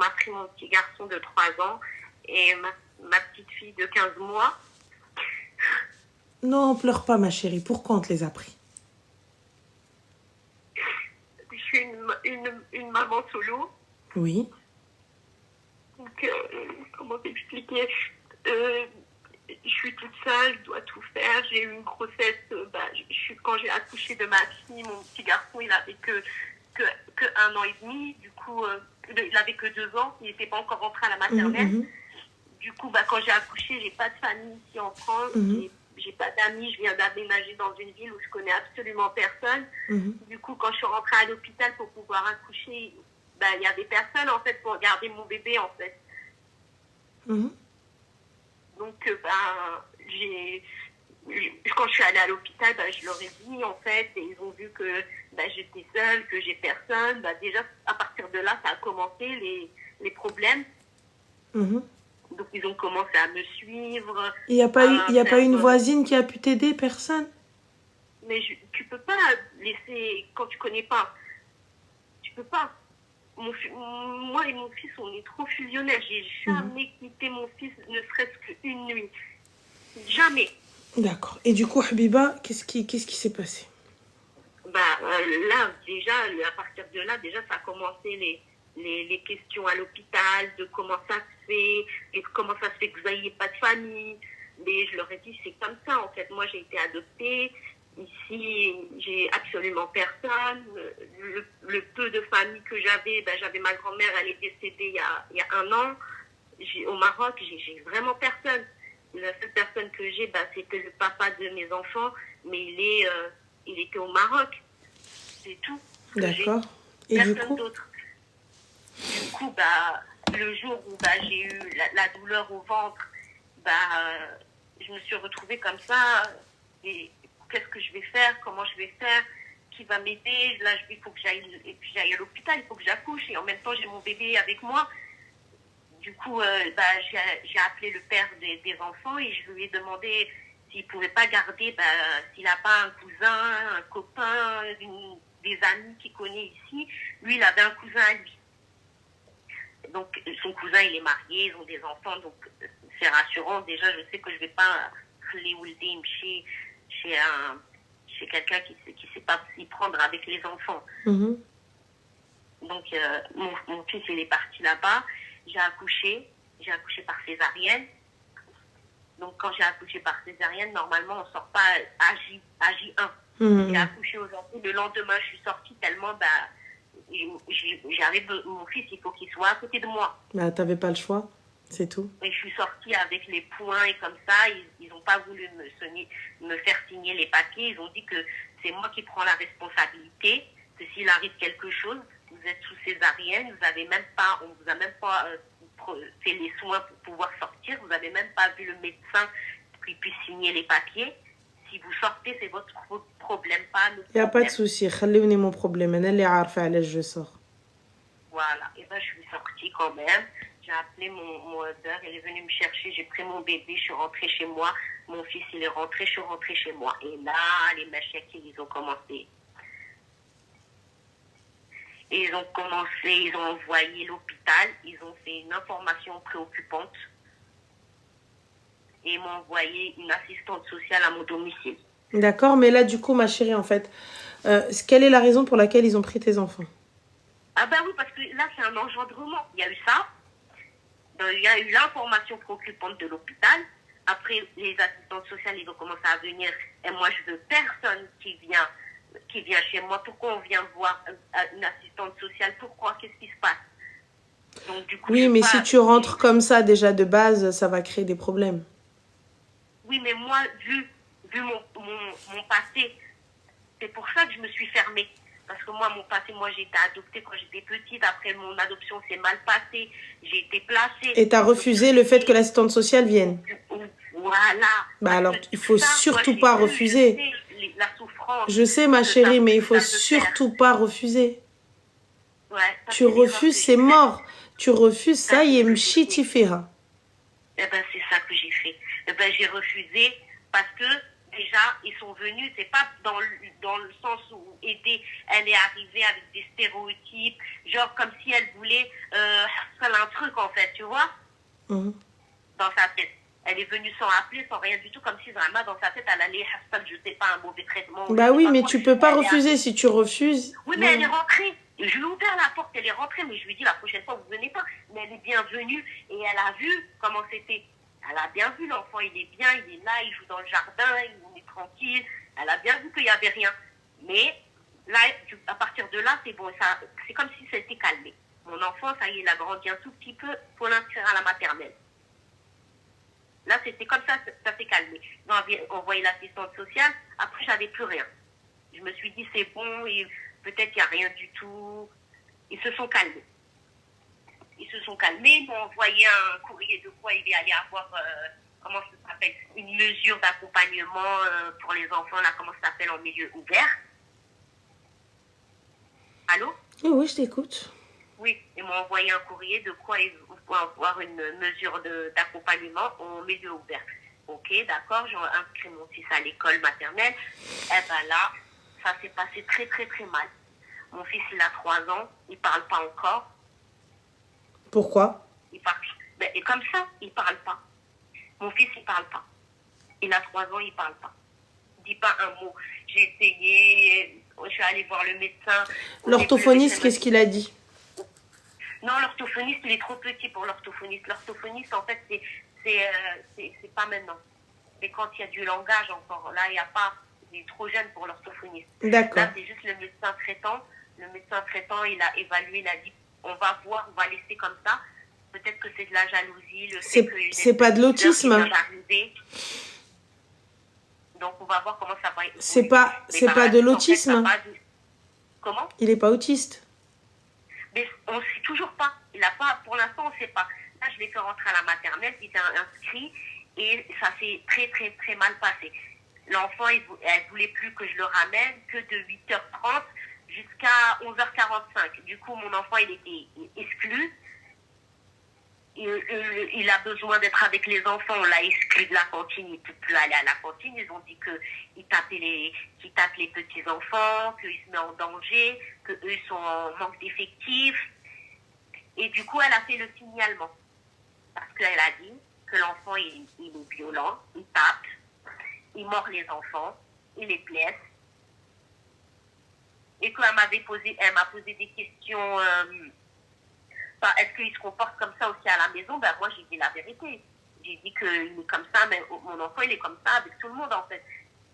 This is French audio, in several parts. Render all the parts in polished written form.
m'a pris mon petit garçon de 3 ans et ma petite fille de 15 mois. Non, pleure pas, ma chérie. Pourquoi on te les a pris? Je suis une maman solo. Oui. Donc, comment t'expliquer je suis toute seule, je dois tout faire. J'ai eu une grossesse. Quand j'ai accouché de ma fille, mon petit garçon, il avait que 1 an et demi. Du coup, il avait que 2 ans. Il n'était pas encore rentré à la maternelle. Du coup, quand j'ai accouché, j'ai pas de famille ici en France. J'ai pas d'amis. Je viens d'aménager dans une ville où je connais absolument personne. Du coup, quand je suis rentrée à l'hôpital pour pouvoir accoucher, il y avait personne en fait pour garder mon bébé en fait. Donc, quand je suis allée à l'hôpital, je leur ai dit, en fait, et ils ont vu que j'étais seule, que j'ai personne. Déjà, à partir de là, ça a commencé, les problèmes. Donc, ils ont commencé à me suivre. Il n'y a pas eu une voisine qui a pu t'aider, personne? Mais tu peux pas laisser, quand tu connais pas, tu peux pas. Moi et mon fils, on est trop fusionnels. J'ai jamais quitté mon fils, ne serait-ce qu'une nuit. Jamais. D'accord. Et du coup, Habiba, qu'est-ce qui s'est passé? Là, déjà, à partir de là, déjà, ça a commencé les questions à l'hôpital, de comment ça se fait, et comment ça se fait que vous n'ayez pas de famille. Mais je leur ai dit, c'est comme ça, en fait. Moi, j'ai été adoptée. Ici, j'ai absolument personne. Le peu de famille que j'avais, j'avais ma grand-mère, elle est décédée il y a 1 an. Au Maroc, j'ai vraiment personne. La seule personne que j'ai, c'était le papa de mes enfants, mais il était au Maroc. C'est tout. D'accord. Et personne d'autre. Du coup, le jour où j'ai eu la douleur au ventre, je me suis retrouvée comme ça. Et qu'est-ce que je vais faire? Comment je vais faire? Qui va m'aider? Là, il faut que j'aille à l'hôpital, il faut que j'accouche. Et en même temps, j'ai mon bébé avec moi. Du coup, j'ai appelé le père des enfants et je lui ai demandé s'il ne pouvait pas garder, s'il n'a pas un cousin, un copain, des amis qu'il connaît ici. Lui, il avait un cousin à lui. Donc, son cousin, il est marié, ils ont des enfants, donc c'est rassurant. Déjà, je sais que je ne vais pas chez quelqu'un qui ne sait pas s'y prendre avec les enfants. Donc, mon fils, il est parti là-bas. J'ai accouché par césarienne. Donc, quand j'ai accouché par césarienne, normalement, on ne sort pas à J1. J'ai accouché aujourd'hui. Le lendemain, je suis sortie tellement, j'arrive, mon fils, il faut qu'il soit à côté de moi. T'avais pas le choix, c'est tout. Et je suis sortie avec les poings et comme ça, ils n'ont pas voulu me faire signer les papiers. Ils ont dit que c'est moi qui prends la responsabilité, que s'il arrive quelque chose, vous êtes sous césarienne, on vous a même pas fait les soins pour pouvoir sortir, vous n'avez même pas vu le médecin qui puisse signer les papiers. Si vous sortez, c'est votre problème, pas le problème. Il n'y a pas de souci, خليوني mon problème, أنا اللي عارفة علاش je sors. Voilà, et je suis sortie quand même. J'ai appelé mon Uber, il est venu me chercher, j'ai pris mon bébé, je suis rentrée chez moi. Mon fils, il est rentré, je suis rentrée chez moi. Et là, les machins, ils ont commencé. Et ils ont envoyé l'hôpital, ils ont fait une information préoccupante. Et ils m'ont envoyé une assistante sociale à mon domicile. D'accord, mais là, du coup, ma chérie, en fait, quelle est la raison pour laquelle ils ont pris tes enfants? Ah oui, parce que là, c'est un engendrement. Il y a eu ça. Il y a eu l'information préoccupante de l'hôpital. Après, les assistantes sociales, ils ont commencé à venir. Et moi, je veux personne qui vient chez moi. Pourquoi on vient voir une assistante sociale? Pourquoi? Qu'est-ce qui se passe? Donc, du coup, oui, mais si tu rentres comme ça, déjà de base, ça va créer des problèmes. Oui, mais moi, vu mon passé, c'est pour ça que je me suis fermée. Parce que moi, j'ai été adoptée quand j'étais petite. Après, mon adoption s'est mal passée. J'ai été placée. Et tu as refusé le fait que l'assistante sociale vienne? Voilà. Alors, il faut surtout pas refuser. Je sais la souffrance. Je sais, ma chérie, mais il faut surtout pas refuser. Ouais, tu refuses, c'est mort. Tu refuses, ça y est, mchi tifera. C'est ça que j'ai fait. J'ai refusé parce que déjà, ils sont venus, c'est pas dans le sens où aider, elle est arrivée avec des stéréotypes, genre comme si elle voulait fait, tu vois, Mhm. dans sa tête. Elle est venue sans appeler, sans rien du tout, comme si vraiment dans sa tête, elle allait, je sais pas, un mauvais traitement, ou je Bah sais oui, pas mais quoi. tu peux pas Elle est refuser. Si tu refuses, Oui, mais elle est voilà. rentrée. Je lui ai ouvert la porte, elle est rentrée, mais je lui ai dit la prochaine fois, vous venez pas. Mais elle est bien venue et elle a vu comment c'était. Elle a bien vu l'enfant, il est bien, il est là, il joue dans le jardin, il est tranquille. Elle a bien vu qu'il n'y avait rien. Mais là, à partir de là, c'est bon, c'est comme si c'était calmé. Mon enfant, ça y est, il a grandi un tout petit peu pour l'inscrire à la maternelle. Là, c'était comme ça s'est calmé. On avait envoyé l'assistante sociale, après, j'avais plus rien. Je me suis dit, c'est bon, et peut-être qu'il n'y a rien du tout. Ils se sont calmés. Ils se sont calmés, ils m'ont envoyé un courrier de quoi il y allait avoir, comment ça s'appelle, une mesure d'accompagnement pour les enfants, là, comment ça s'appelle, en milieu ouvert. Allô? Oui, oui, je t'écoute. Oui, ils m'ont envoyé un courrier de quoi ils vont avoir une mesure d'accompagnement en milieu ouvert. Ok, d'accord, j'ai inscrit mon fils à l'école maternelle. Eh ben là, ça s'est passé très très très mal. Mon fils, il a 3 ans, il parle pas encore. Pourquoi? Il parle. Ben, et comme ça, il parle pas. Mon fils, il parle pas. Il a 3 ans, il parle pas. Il dit pas un mot. J'ai essayé, je suis allée voir le médecin. L'orthophoniste, qu'est-ce qu'il a dit? Non, l'orthophoniste, il est trop petit pour l'orthophoniste. L'orthophoniste, en fait, c'est pas maintenant. C'est quand il y a du langage encore. Là, il n'y a pas. Il est trop jeune pour l'orthophoniste. D'accord. Là, c'est juste le médecin traitant. Le médecin traitant, il a évalué, il a dit, on va voir, on va laisser comme ça. Peut-être que c'est de la jalousie. C'est pas de l'autisme. Donc, on va voir comment ça va. C'est pas de l'autisme. En fait, comment? Il est pas autiste. Mais on ne sait toujours pas. Il a pas. Pour l'instant, on ne sait pas. Là, je l'ai fait rentrer à la maternelle, il était inscrit et ça s'est très, très, très mal passé. L'enfant, elle ne voulait plus que je le ramène que de 8h30 jusqu'à 11h45. Du coup, mon enfant, il était exclu. Il a besoin d'être avec les enfants. On l'a exclu de la cantine. Il ne peut plus aller à la cantine. Ils ont dit qu'il tape les petits-enfants, qu'il se met en danger, qu'eux sont en manque d'effectifs. Et du coup, elle a fait le signalement. Parce qu'elle a dit que l'enfant, il est violent, il tape, il mord les enfants, il les blesse. Et qu'elle m'a posé des questions... est-ce qu'il se comporte comme ça aussi à la maison? Ben moi, j'ai dit la vérité. J'ai dit qu'il est comme ça, mais mon enfant, il est comme ça avec tout le monde, en fait.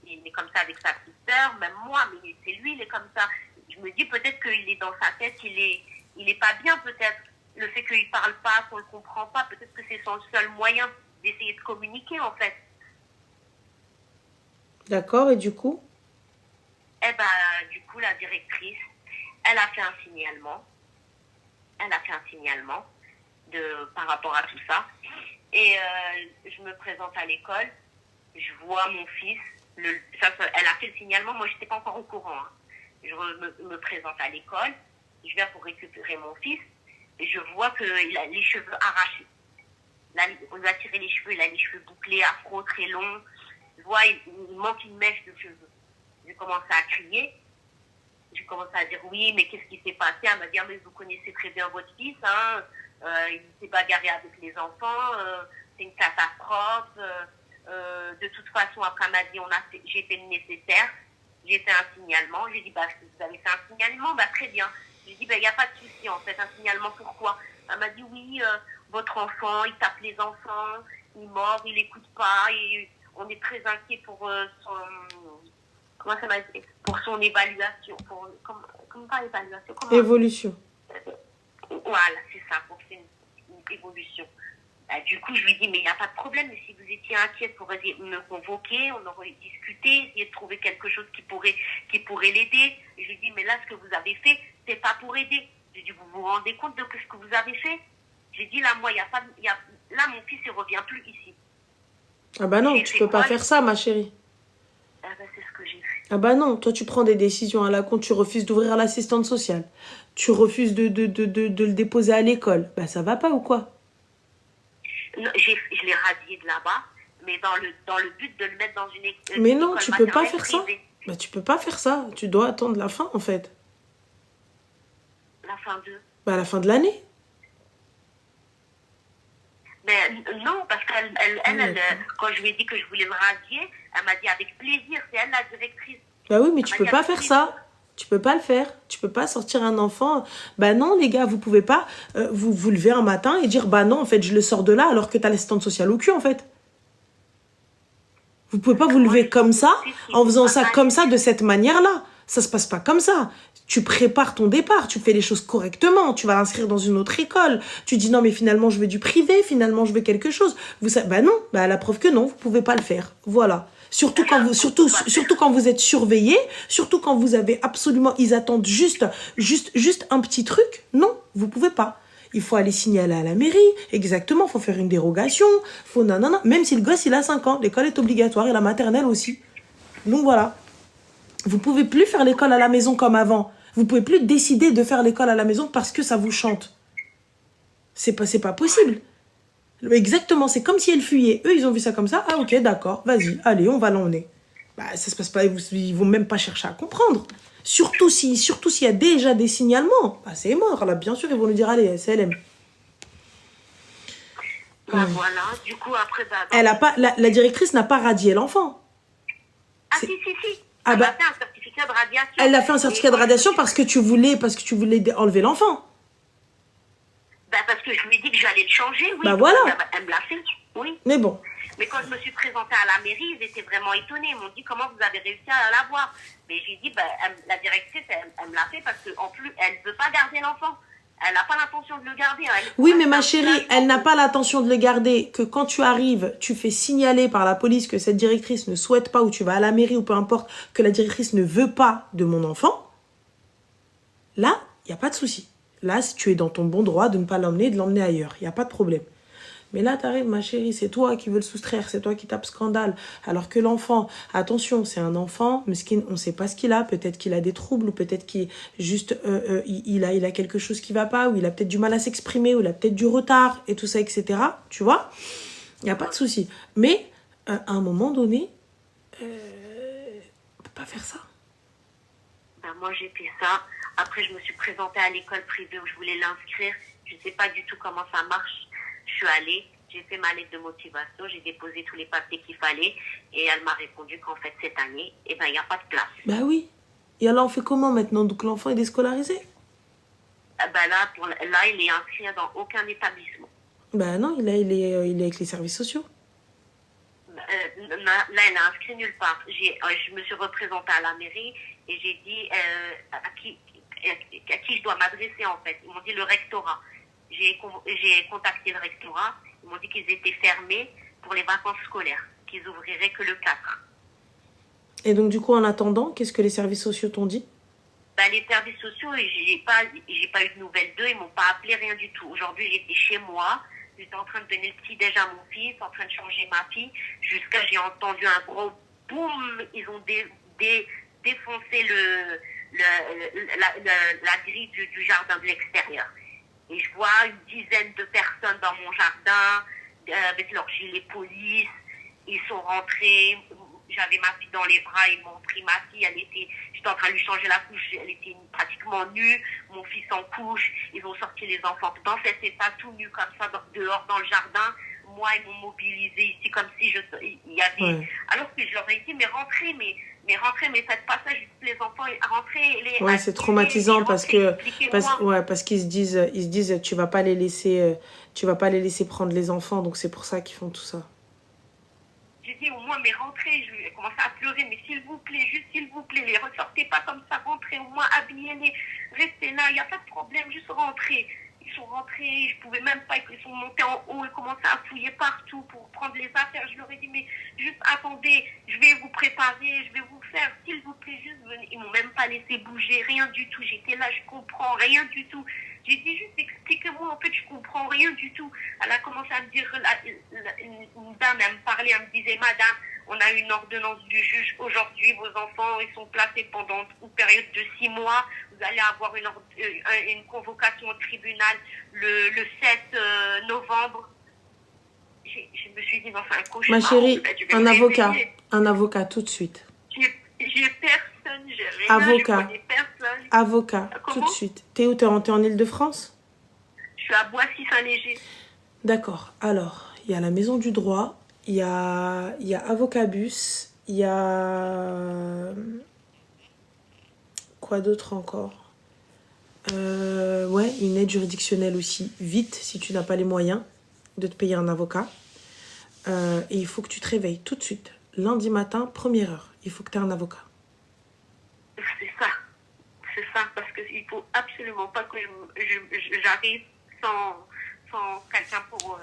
Il est comme ça avec sa petite sœur, même moi, mais c'est lui, il est comme ça. Je me dis peut-être qu'il est dans sa tête, il est pas bien, peut-être. Le fait qu'il parle pas, qu'on le comprend pas, peut-être que c'est son seul moyen d'essayer de communiquer, en fait. D'accord, et du coup? Eh ben, du coup, la directrice, elle a fait un signalement. Elle a fait un signalement par rapport à tout ça. Et je me présente à l'école. Je vois mon fils. Elle a fait le signalement. Moi, je n'étais pas encore au courant. Hein. Je me présente à l'école. Je viens pour récupérer mon fils. Et je vois qu'il a les cheveux arrachés. Là, on lui a tiré les cheveux. Il a les cheveux bouclés, afro, très longs. Je vois, il manque une mèche de cheveux. J'ai commencé à crier. J'ai commencé à dire oui, mais qu'est-ce qui s'est passé? Elle m'a dit, mais vous connaissez très bien votre fils, hein, il s'est bagarré avec les enfants, c'est une catastrophe. De toute façon, après, elle m'a dit, j'ai fait le nécessaire, j'ai fait un signalement. J'ai dit, vous avez fait un signalement, très bien. J'ai dit, il n'y a pas de souci, en fait, un signalement, pourquoi? Elle m'a dit, oui, votre enfant, il tape les enfants, il mord, il n'écoute pas, et on est très inquiet pour pour son évaluation, pas évaluation, évolution. Voilà, c'est ça, pour une évolution. Du coup, je lui dis, mais il n'y a pas de problème, mais si vous étiez inquiète pour me convoquer, on aurait discuté, essayer de trouver quelque chose qui pourrait l'aider. Et je lui dis, mais là, ce que vous avez fait, c'est pas pour aider. J'ai dit, vous vous rendez compte de ce que vous avez fait? J'ai dit, là, moi, là, mon fils, il revient plus ici. Ah bah non, tu peux pas faire ça, ma chérie. C'est ce que j'ai fait. Ah bah non, toi tu prends des décisions à la con, tu refuses d'ouvrir l'assistante sociale, tu refuses de le déposer à l'école. Bah ça va pas ou quoi? Non, je l'ai radié de là-bas, mais dans le but de le mettre dans une école. Mais non, tu peux pas faire ça. Bah tu peux pas faire ça, tu dois attendre la fin en fait. La fin de? Bah la fin de l'année. Mais non, parce quand je lui ai dit que je voulais le radier, elle m'a dit avec plaisir, c'est elle la directrice. Bah oui, mais tu peux pas faire ça. Tu peux pas le faire. Tu peux pas sortir un enfant. Bah non, les gars, vous pouvez pas vous lever un matin et dire bah non, en fait, je le sors de là alors que t'as l'assistante sociale au cul, en fait. Vous pouvez pas vous lever comme ça, en faisant ça comme ça, de cette manière-là. Ça se passe pas comme ça. Tu prépares ton départ, tu fais les choses correctement, tu vas l'inscrire dans une autre école. Tu dis non, mais finalement, je veux du privé, finalement, je veux quelque chose. Bah non, bah la preuve que non, vous pouvez pas le faire. Voilà. Surtout quand vous êtes surveillé, surtout quand vous avez absolument, ils attendent juste un petit truc. Non, vous pouvez pas. Il faut aller signaler à la mairie, exactement, il faut faire une dérogation, faut nanana, même si le gosse il a 5 ans, l'école est obligatoire et la maternelle aussi. Donc voilà. Vous pouvez plus faire l'école à la maison comme avant. Vous pouvez plus décider de faire l'école à la maison parce que ça vous chante. C'est pas possible. Exactement, c'est comme si elle fuyait. Eux, ils ont vu ça comme ça. Ah ok, d'accord, vas-y, allez, on va l'emmener. Bah, ça se passe pas, ils vont même pas chercher à comprendre. Surtout s'il y a déjà des signalements. Bah, c'est mort, là, bien sûr, ils vont nous dire, allez, SLM. Bah, voilà, du coup, après... la directrice n'a pas radié l'enfant. Ah, si. Elle a fait un certificat de radiation. Elle a fait un certificat de radiation parce que tu voulais enlever l'enfant. Bah, parce que je lui ai dit que j'allais le changer, oui. Bah voilà. Elle me l'a fait, oui. Mais bon. Mais quand je me suis présentée à la mairie, ils étaient vraiment étonnés. Ils m'ont dit comment vous avez réussi à l'avoir. Mais j'ai dit, bah, la directrice, elle me l'a fait parce qu'en plus, elle ne veut pas garder l'enfant. Elle n'a pas l'intention de le garder. Oui, mais ma chérie, elle n'a pas l'intention de le garder. Que quand tu arrives, tu fais signaler par la police que cette directrice ne souhaite pas, ou tu vas à la mairie, ou peu importe, que la directrice ne veut pas de mon enfant. Là, il n'y a pas de souci. Là, si tu es dans ton bon droit de ne pas l'emmener, de l'emmener ailleurs. Il n'y a pas de problème. Mais là, t'arrives, ma chérie, c'est toi qui veux le soustraire, c'est toi qui tapes scandale. Alors que l'enfant, attention, c'est un enfant, mesquin, on ne sait pas ce qu'il a. Peut-être qu'il a des troubles, ou peut-être qu'il juste, il a quelque chose qui va pas, ou il a peut-être du mal à s'exprimer, ou il a peut-être du retard, et tout ça, etc. Tu vois, il n'y a pas de souci. Mais, à un moment donné, on ne peut pas faire ça. Ben, moi, j'ai fait ça. Après, je me suis présentée à l'école privée où je voulais l'inscrire. Je ne sais pas du tout comment ça marche. Je suis allée, j'ai fait ma lettre de motivation, j'ai déposé tous les papiers qu'il fallait et elle m'a répondu qu'en fait, cette année, il n'y a pas de place. Bah oui. Et alors, on fait comment maintenant? Donc, l'enfant est déscolarisé? Là, il est inscrit dans aucun établissement. Bah non, il est avec les services sociaux. Là, il est inscrit nulle part. Je me suis représentée à la mairie et j'ai dit à qui je dois m'adresser en fait. Ils m'ont dit le rectorat. J'ai contacté le rectorat. Ils m'ont dit qu'ils étaient fermés pour les vacances scolaires, qu'ils ouvriraient que le 4. Et donc du coup, en attendant, qu'est-ce que les services sociaux t'ont dit? Les services sociaux, j'ai pas eu de nouvelles d'eux. Ils m'ont pas appelé, rien du tout. Aujourd'hui, j'étais chez moi. J'étais en train de donner le petit-déj à mon fils, en train de changer ma fille. Jusqu'à j'ai entendu un gros boum. Ils ont défoncé la grille du jardin de l'extérieur. Et je vois une dizaine de personnes dans mon jardin, avec leur gilet police. Ils sont rentrés. J'avais ma fille dans les bras, ils m'ont pris ma fille. J'étais en train de lui changer la couche. Elle était pratiquement nue. Mon fils en couche. Ils ont sorti les enfants dans cet état, tout nu comme ça, dehors dans le jardin. Moi, ils m'ont mobilisé ici comme si il y avait... Ouais. Alors que je leur ai dit, mais rentrez, mais faites pas ça, juste les enfants, rentrez. Ouais, c'est traumatisant parce qu'ils se disent, tu vas pas les laisser prendre les enfants, donc c'est pour ça qu'ils font tout ça. J'ai dit au moins, mais rentrez, je vais commencer à pleurer, mais s'il vous plaît, juste s'il vous plaît, les ressortez pas comme ça, rentrez, au moins habillez-les, restez là, il n'y a pas de problème, juste rentrez. Ils sont rentrés, je pouvais même pas, ils sont montés en haut, ils commençaient à fouiller partout pour prendre les affaires. Je leur ai dit, mais juste attendez, je vais vous préparer, je vais vous faire, s'il vous plaît, juste venez. Ils m'ont même pas laissé bouger, rien du tout. J'étais là, je comprends rien du tout. J'ai dit juste, expliquez-moi, en fait, je comprends rien du tout. Elle a commencé à me dire, une dame, elle me parlait, elle me disait, madame, on a une ordonnance du juge aujourd'hui, vos enfants, ils sont placés pendant une période de 6 mois. Vous allez avoir une convocation au tribunal le 7 novembre. Je me suis dit, non, c'est un cauchemar. Ma chérie, un avocat tout de suite. J'ai personne, j'ai rien, je connais personne. Avocat, tout de suite. T'es où? T'es en Île-de-France? Je suis à Boissy-Saint-Léger. D'accord. Alors, il y a la maison du droit, il y a Avocabus, il y a... Quoi d'autre encore? Ouais, une aide juridictionnelle aussi. Vite, si tu n'as pas les moyens de te payer un avocat. Et il faut que tu te réveilles tout de suite. Lundi matin, première heure. Il faut que tu aies un avocat. C'est ça. C'est ça, parce qu'il ne faut absolument pas que j'arrive sans quelqu'un pour...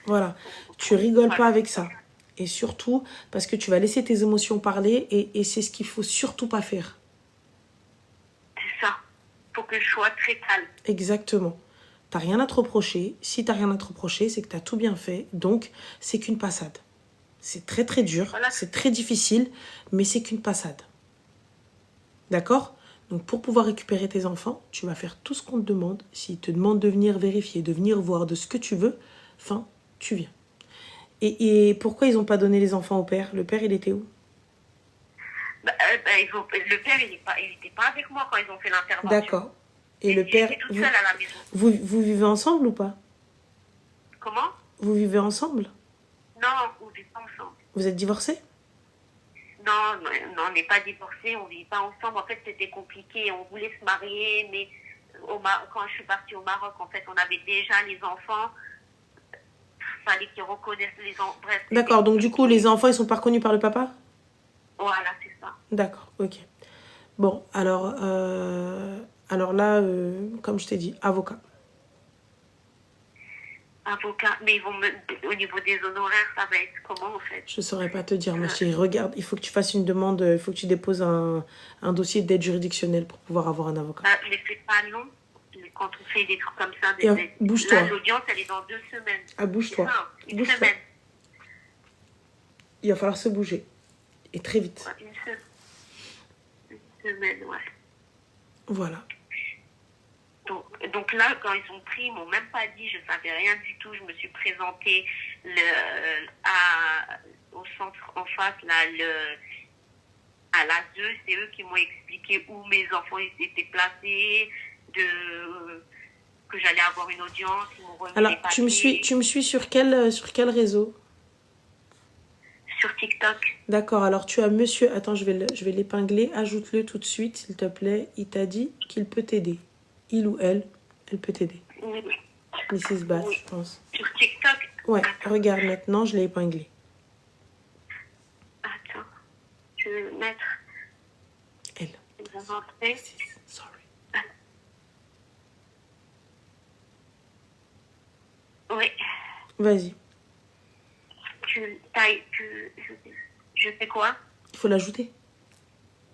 Voilà. Tu rigoles pas avec ça. Et surtout, parce que tu vas laisser tes émotions parler et c'est ce qu'il faut surtout pas faire. C'est ça. Il faut que je sois très calme. Exactement. T'as rien à te reprocher. Si t'as rien à te reprocher, c'est que t'as tout bien fait. Donc, c'est qu'une passade. C'est très très dur, Voilà. c'est très difficile, mais c'est qu'une passade. D'accord? Donc, pour pouvoir récupérer tes enfants, tu vas faire tout ce qu'on te demande. S'ils te demandent de venir vérifier, de venir voir, de ce que tu veux, enfin, tu viens. Et pourquoi ils n'ont pas donné les enfants au père? Le père, il était où? Le père, il n'était pas avec moi quand ils ont fait l'intervention. D'accord. Et le père... J'étais toute seule à la maison. Vous vivez ensemble ou pas? Comment? Vous vivez ensemble? Non, on ne vit pas ensemble. Vous êtes divorcés? Non, on n'est pas divorcés, on ne vit pas ensemble. En fait, c'était compliqué. On voulait se marier, mais quand je suis partie au Maroc, en fait, on avait déjà les enfants. Il fallait qu'ils reconnaissent les enfants. Bref. D'accord, donc du coup, les enfants, ils sont pas reconnus par le papa? Voilà, c'est ça. D'accord, ok. Bon, alors là, comme je t'ai dit, avocat. Avocat, mais au niveau des honoraires, ça va être comment en fait? Je saurais pas te dire, ma chérie. Regarde, il faut que tu fasses une demande, il faut que tu déposes un dossier d'aide juridictionnelle pour pouvoir avoir un avocat. Mais c'est pas long. Quand on fait des trucs comme ça, bouge-toi. Là, l'audience, elle est dans 2 semaines. Ah, bouge-toi. Une semaine. Il va falloir se bouger. Et très vite. Ouais, une semaine, ouais. Voilà. Donc là, quand ils ont pris, ils m'ont même pas dit, je savais rien du tout. Je me suis présentée au centre en face, là, à l'A2. C'est eux qui m'ont expliqué où mes enfants étaient placés, que j'allais avoir une audience. Ils m'ont remis alors, les papiers. tu me suis sur quel réseau? Sur TikTok. D'accord, alors tu as monsieur... Attends, je vais l'épingler. Ajoute-le tout de suite, s'il te plaît. Il t'a dit qu'il peut t'aider. Il ou elle peut t'aider. Oui. Mrs. Bass, Oui. je pense. Sur TikTok. Ouais, regarde maintenant, je l'ai épinglé. Attends, je vais mettre... Elle. Sorry. Oui. Vas-y. Je fais quoi? Il faut l'ajouter.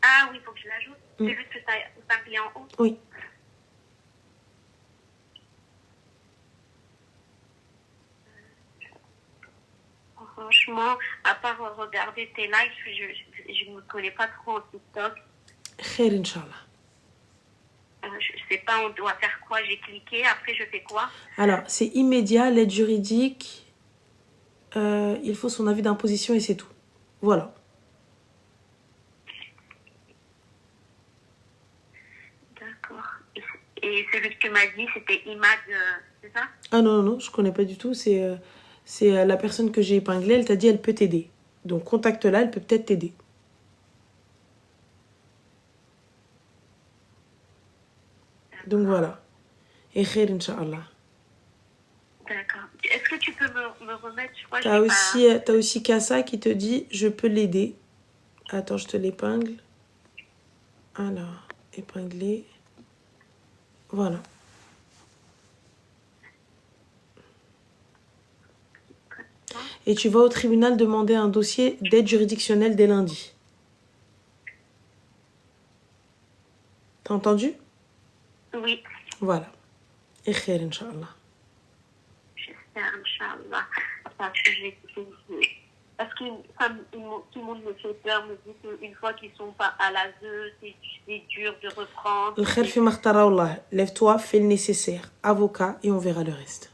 Ah oui, il faut que je l'ajoute. C'est juste que ça épinglé en haut. Oui. Franchement, à part regarder tes lives, je ne me connais pas trop en TikTok. Khair, Inch'Allah. Je sais pas, on doit faire quoi? J'ai cliqué, après je fais quoi? Alors, c'est immédiat, l'aide juridique. Il faut son avis d'imposition et c'est tout. Voilà. D'accord. Et celui que tu m'as dit, c'était Imad, c'est ça? Ah non, je connais pas du tout. C'est la personne que j'ai épinglée, elle t'a dit elle peut t'aider. Donc contacte-la, elle peut peut-être t'aider. Donc voilà. Et khair, Inch'Allah. D'accord. Est-ce que tu peux me remettre? Je crois que t'as aussi Kassa qui te dit je peux l'aider. Attends, je te l'épingle. Alors, épinglé. Voilà. Et tu vas au tribunal demander un dossier d'aide juridictionnelle dès lundi. T'as entendu? Oui. Voilà. Et khair, Inch'Allah. J'espère, Inch'Allah. Parce que comme tout le monde me fait peur, me dit qu'une fois qu'ils sont pas à l'ASE, c'est dur de reprendre. Le khair fi makhtara Allah. Lève-toi, fais le nécessaire. Avocat et on verra le reste.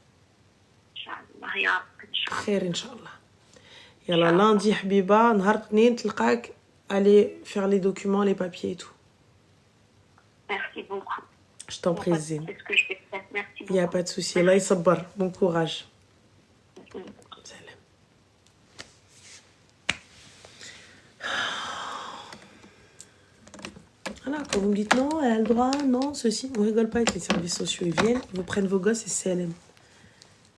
Inch'Allah. Khair, Inch'Allah. Yalla, lundi, Habiba, nahar tnين تلقاك aller faire les documents, les papiers et tout. Merci beaucoup. Je t'en prie, Zine. C'est ce que je vais faire. Merci beaucoup. Il n'y a pas de souci. Allah yasabbar. Bon courage. Voilà, quand vous me dites non, elle a le droit, non, ceci, on rigole pas avec les services sociaux. Ils viennent, ils vous prennent vos gosses et CLM.